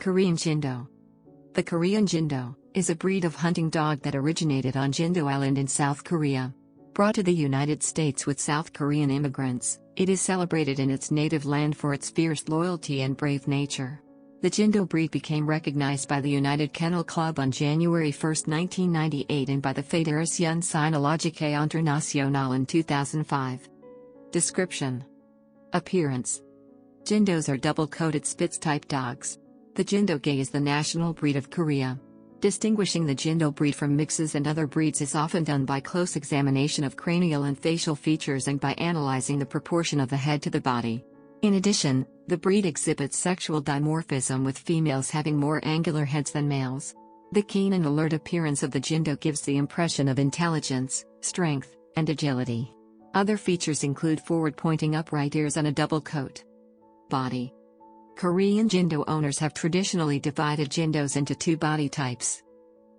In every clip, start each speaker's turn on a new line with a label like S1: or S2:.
S1: Korean Jindo. The Korean Jindo is a breed of hunting dog that originated on Jindo Island in South Korea. Brought to the United States with South Korean immigrants, it is celebrated in its native land for its fierce loyalty and brave nature. The Jindo breed became recognized by the United Kennel Club on January 1, 1998 and by the Fédération Cynologique Internationale in 2005. Description: Appearance: Jindos are double-coated Spitz-type dogs. The Jindoge is the national breed of Korea. Distinguishing the Jindo breed from mixes and other breeds is often done by close examination of cranial and facial features and by analyzing the proportion of the head to the body. In addition, the breed exhibits sexual dimorphism, with females having more angular heads than males. The keen and alert appearance of the Jindo gives the impression of intelligence, strength, and agility. Other features include forward-pointing upright ears and a double coat. Body: Korean Jindo owners have traditionally divided Jindos into two body types.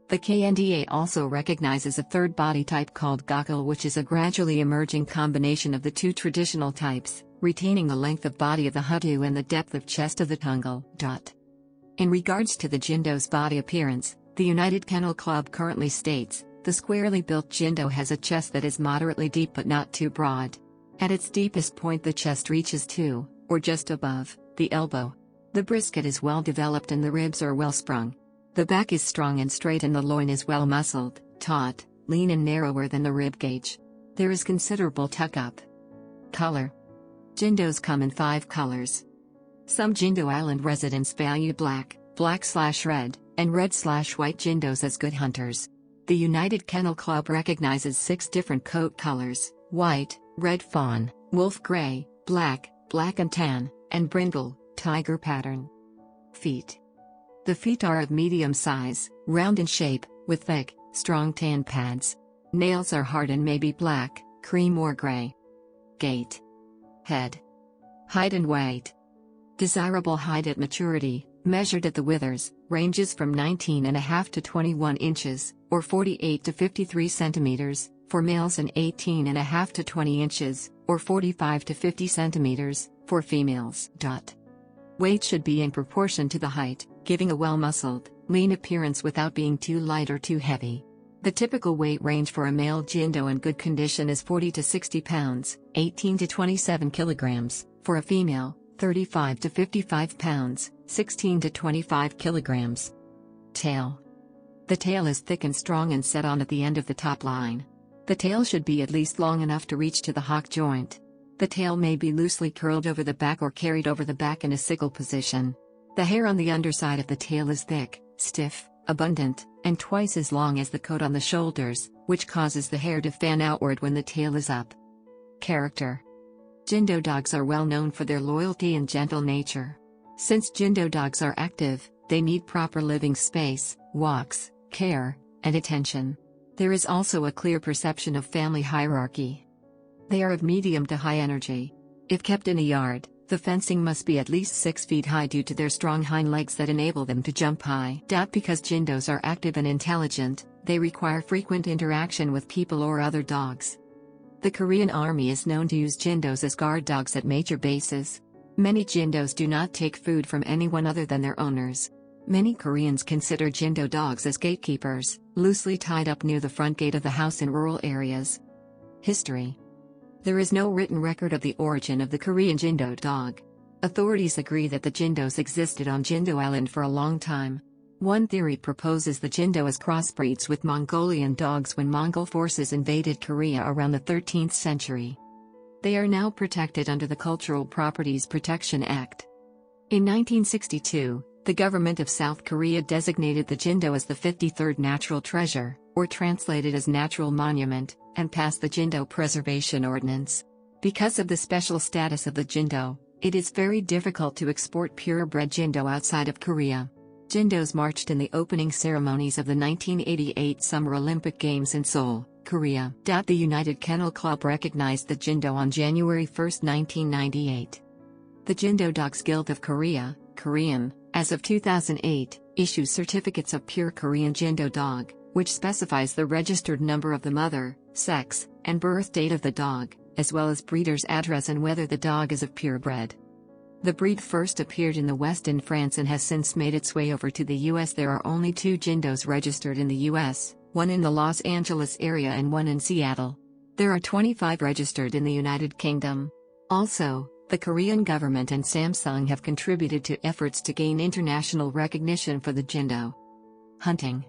S1: The KNDA also recognizes a third body type called Gokul, which is a gradually emerging combination of the two traditional types, retaining the length of body of the Hudu and the depth of chest of the Tungul. In regards to the Jindo's body appearance, the United Kennel Club currently states, the squarely built Jindo has a chest that is moderately deep but not too broad. At its deepest point the chest reaches to, or just above, the elbow. The brisket is well developed and the ribs are well sprung. The back is strong and straight and the loin is well muscled, taut, lean and narrower than the rib cage. There is considerable tuck-up. Color: Jindos come in 5 colors. Some Jindo Island residents value black, black/red, and red/white Jindos as good hunters. The United Kennel Club recognizes 6 different coat colors: white, red fawn, wolf gray, black, black and tan, and brindle, tiger pattern. Feet: the feet are of medium size, round in shape, with thick, strong tan pads. Nails are hard and may be black, cream or gray. Gait. Head. Height and weight. Desirable height at maturity, measured at the withers, ranges from 19.5 to 21 inches, or 48 to 53 centimeters, for males, and 18.5 to 20 inches, or 45 to 50 centimeters, for females. Weight should be in proportion to the height, giving a well-muscled, lean appearance without being too light or too heavy. The typical weight range for a male Jindo in good condition is 40 to 60 pounds, 18 to 27 kilograms, for a female, 35 to 55 pounds, 16 to 25 kilograms. Tail. The tail is thick and strong and set on at the end of the top line. The tail should be at least long enough to reach to the hock joint. The tail may be loosely curled over the back or carried over the back in a sickle position. The hair on the underside of the tail is thick, stiff, abundant, and twice as long as the coat on the shoulders, which causes the hair to fan outward when the tail is up. Character. Jindo dogs are well known for their loyalty and gentle nature. Since Jindo dogs are active, they need proper living space, walks, care, and attention. There is also a clear perception of family hierarchy. They are of medium to high energy. If kept in a yard, the fencing must be at least 6 feet high due to their strong hind legs that enable them to jump high. Because Jindos are active and intelligent, they require frequent interaction with people or other dogs. The Korean Army is known to use Jindos as guard dogs at major bases. Many Jindos do not take food from anyone other than their owners. Many Koreans consider Jindo dogs as gatekeepers, loosely tied up near the front gate of the house in rural areas. History. There is no written record of the origin of the Korean Jindo dog. Authorities agree that the Jindos existed on Jindo Island for a long time. One theory proposes the Jindo as crossbreeds with Mongolian dogs when Mongol forces invaded Korea around the 13th century. They are now protected under the Cultural Properties Protection Act. In 1962, the government of South Korea designated the Jindo as the 53rd natural treasure, or translated as natural monument, and passed the Jindo Preservation Ordinance. Because of the special status of the Jindo, it is very difficult to export purebred Jindo outside of Korea. Jindos marched in the opening ceremonies of the 1988 Summer Olympic Games in Seoul, Korea. The United Kennel Club recognized the Jindo on January 1, 1998. The Jindo Dogs Guild of Korea, Korean, as of 2008, issues certificates of pure Korean Jindo dog, which specifies the registered number of the mother, sex, and birth date of the dog, as well as breeder's address and whether the dog is of purebred. The breed first appeared in the West in France and has since made its way over to the US. There are only 2 Jindos registered in the US, one in the Los Angeles area and one in Seattle. There are 25 registered in the United Kingdom. Also, the Korean government and Samsung have contributed to efforts to gain international recognition for the Jindo. Hunting.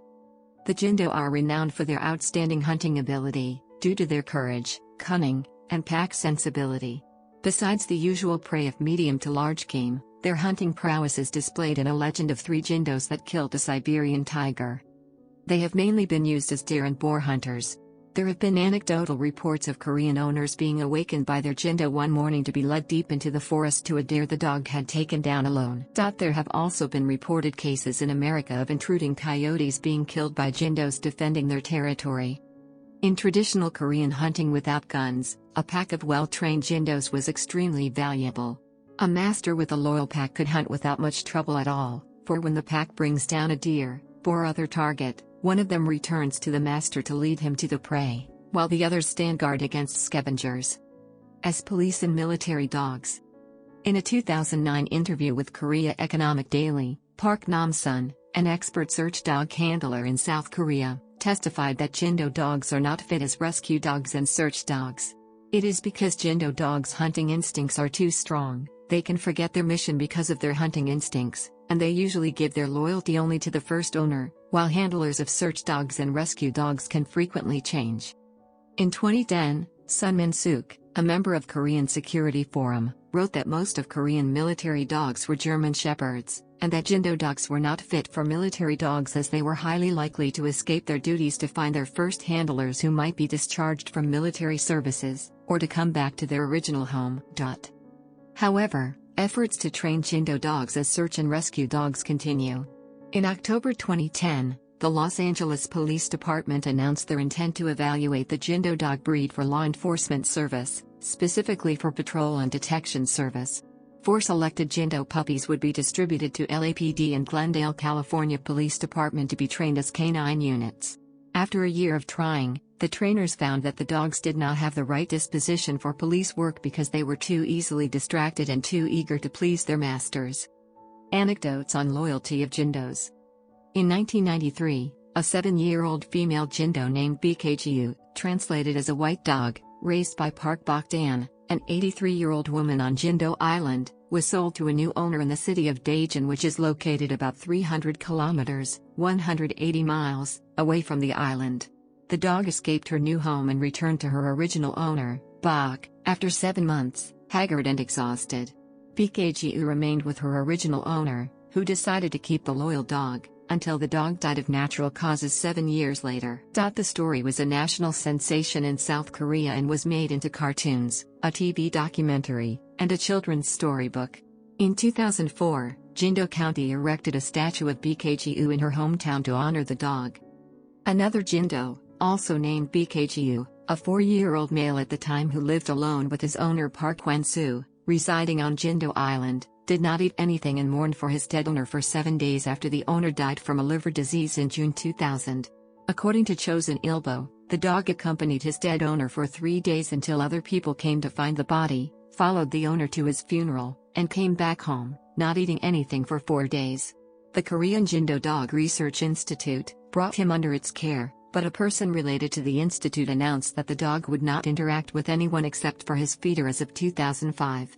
S1: The Jindo are renowned for their outstanding hunting ability, due to their courage, cunning, and pack sensibility. Besides the usual prey of medium to large game, their hunting prowess is displayed in a legend of 3 Jindos that killed a Siberian tiger. They have mainly been used as deer and boar hunters. There have been anecdotal reports of Korean owners being awakened by their Jindo one morning to be led deep into the forest to a deer the dog had taken down alone. There have also been reported cases in America of intruding coyotes being killed by Jindos defending their territory. In traditional Korean hunting without guns, a pack of well-trained Jindos was extremely valuable. A master with a loyal pack could hunt without much trouble at all, for when the pack brings down a deer, boar or other target, one of them returns to the master to lead him to the prey, while the others stand guard against scavengers. As police and military dogs. In a 2009 interview with Korea Economic Daily, Park Nam-sun, an expert search dog handler in South Korea, testified that Jindo dogs are not fit as rescue dogs and search dogs. It is because Jindo dogs' hunting instincts are too strong, they can forget their mission because of their hunting instincts, and they usually give their loyalty only to the first owner, while handlers of search dogs and rescue dogs can frequently change. In 2010, Sun Min-suk, a member of Korean Security Forum, wrote that most of Korean military dogs were German Shepherds, and that Jindo dogs were not fit for military dogs as they were highly likely to escape their duties to find their first handlers who might be discharged from military services, or to come back to their original home. However, efforts to train Jindo dogs as search and rescue dogs continue. In October 2010, the Los Angeles Police Department announced their intent to evaluate the Jindo dog breed for law enforcement service, specifically for patrol and detection service. 4 selected Jindo puppies would be distributed to LAPD and Glendale, California Police Department to be trained as canine units. After a year of trying, the trainers found that the dogs did not have the right disposition for police work because they were too easily distracted and too eager to please their masters. Anecdotes on loyalty of Jindos. In 1993, a 7-year-old female Jindo named BKGU, translated as a white dog, raised by Park Bok-dan, an 83-year-old woman on Jindo Island, was sold to a new owner in the city of Daejeon, which is located about 300 kilometers, 180 miles, away from the island. The dog escaped her new home and returned to her original owner, Bok, after 7 months, haggard and exhausted. BKGU remained with her original owner, who decided to keep the loyal dog, until the dog died of natural causes 7 years later. The story was a national sensation in South Korea and was made into cartoons, a TV documentary, and a children's storybook. In 2004, Jindo County erected a statue of BKGU in her hometown to honor the dog. Another Jindo, also named BKGU, a 4-year-old male at the time who lived alone with his owner Park Hwan-soo, residing on Jindo Island, did not eat anything and mourned for his dead owner for 7 days after the owner died from a liver disease in June 2000. According to Chosun Ilbo, the dog accompanied his dead owner for 3 days until other people came to find the body, followed the owner to his funeral, and came back home, not eating anything for 4 days. The Korean Jindo Dog Research Institute brought him under its care, but a person related to the institute announced that the dog would not interact with anyone except for his feeder as of 2005.